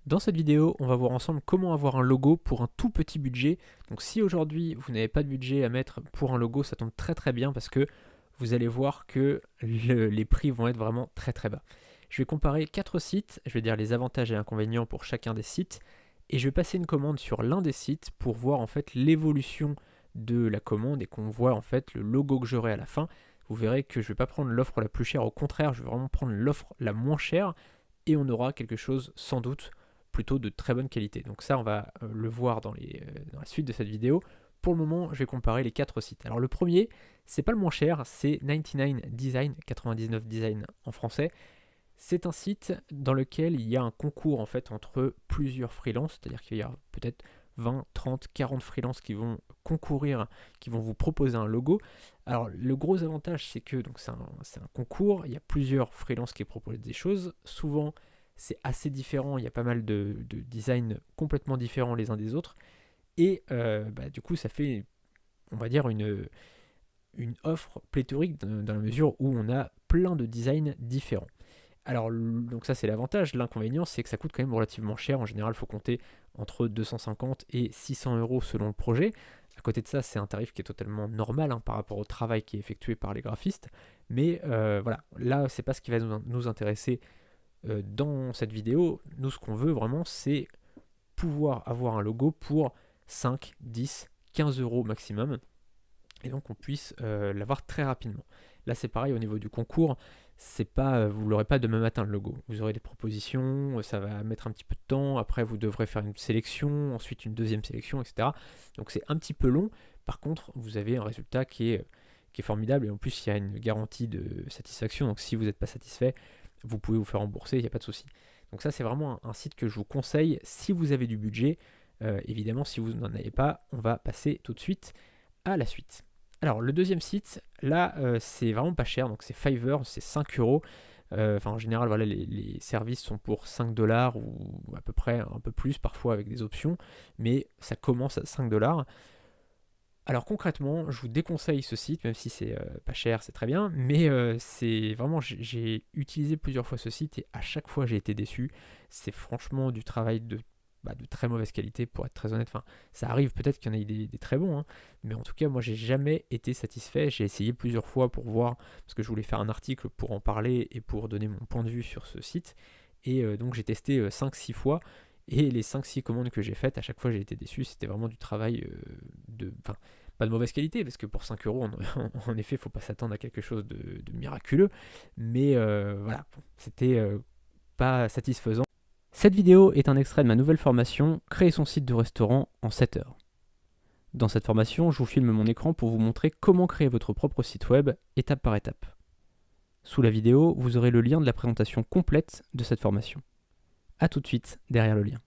Dans cette vidéo, on va voir ensemble comment avoir un logo pour un tout petit budget. Donc si aujourd'hui vous n'avez pas de budget à mettre pour un logo, ça tombe très très bien parce que vous allez voir que les prix vont être vraiment très très bas. Je vais comparer 4 sites, je vais dire les avantages et inconvénients pour chacun des sites, et je vais passer une commande sur l'un des sites pour voir en fait l'évolution de la commande et qu'on voit en fait le logo que j'aurai à la fin. Vous verrez que je ne vais pas prendre l'offre la plus chère, au contraire, je vais vraiment prendre l'offre la moins chère et on aura quelque chose sans doute plutôt de très bonne qualité. Donc ça, on va le voir dans la suite de cette vidéo. Pour le moment, je vais comparer les 4 sites. Alors le premier, c'est pas le moins cher, c'est 99 Design, 99 Design en français. C'est un site dans lequel il y a un concours en fait entre plusieurs freelances, c'est-à-dire qu'il y a peut-être 20, 30, 40 freelances qui vont concourir, qui vont vous proposer un logo. Alors le gros avantage, c'est que donc c'est un concours, il y a plusieurs freelances qui proposent des choses. Souvent, c'est assez différent, il y a pas mal de designs complètement différents les uns des autres. Et du coup, ça fait, on va dire, une offre pléthorique dans la mesure où on a plein de designs différents. Alors, donc ça c'est l'avantage. L'inconvénient, c'est que ça coûte quand même relativement cher. En général, il faut compter entre 250 et 600 euros selon le projet. À côté de ça, c'est un tarif qui est totalement normal par rapport au travail qui est effectué par les graphistes. Mais voilà, là, c'est pas ce qui va nous intéresser dans cette vidéo. Nous, ce qu'on veut vraiment, c'est pouvoir avoir un logo pour 5, 10, 15 euros maximum. Et donc, on puisse l'avoir très rapidement. Là, c'est pareil au niveau du concours. C'est pas, vous l'aurez pas demain matin le logo. Vous aurez des propositions, ça va mettre un petit peu de temps. Après, vous devrez faire une sélection, ensuite une deuxième sélection, etc. Donc c'est un petit peu long. Par contre, vous avez un résultat qui est formidable et en plus, il y a une garantie de satisfaction. Donc si vous n'êtes pas satisfait, vous pouvez vous faire rembourser, il n'y a pas de souci. Donc ça, c'est vraiment un site que je vous conseille si vous avez du budget. Évidemment, si vous n'en avez pas, on va passer tout de suite à la suite. Alors, le deuxième site, là, c'est vraiment pas cher, donc c'est Fiverr, c'est 5 euros. En général, voilà, les services sont pour 5 dollars ou à peu près un peu plus, parfois avec des options, mais ça commence à 5 dollars. Alors concrètement, je vous déconseille ce site, même si c'est pas cher, c'est très bien, mais c'est vraiment, j'ai utilisé plusieurs fois ce site et à chaque fois j'ai été déçu. C'est franchement du travail de très mauvaise qualité, pour être très honnête. Enfin, ça arrive peut-être qu'il y en ait des très bons, hein, mais en tout cas, moi j'ai jamais été satisfait. J'ai essayé plusieurs fois pour voir, parce que je voulais faire un article pour en parler et pour donner mon point de vue sur ce site, et donc j'ai testé 5-6 fois. Et les 5-6 commandes que j'ai faites, à chaque fois j'ai été déçu. C'était vraiment du travail enfin, pas de mauvaise qualité, parce que pour 5 euros, en effet, il ne faut pas s'attendre à quelque chose de miraculeux. Mais voilà, c'était pas satisfaisant. Cette vidéo est un extrait de ma nouvelle formation, Créer son site de restaurant en 7 heures. Dans cette formation, je vous filme mon écran pour vous montrer comment créer votre propre site web, étape par étape. Sous la vidéo, vous aurez le lien de la présentation complète de cette formation. A tout de suite derrière le lien.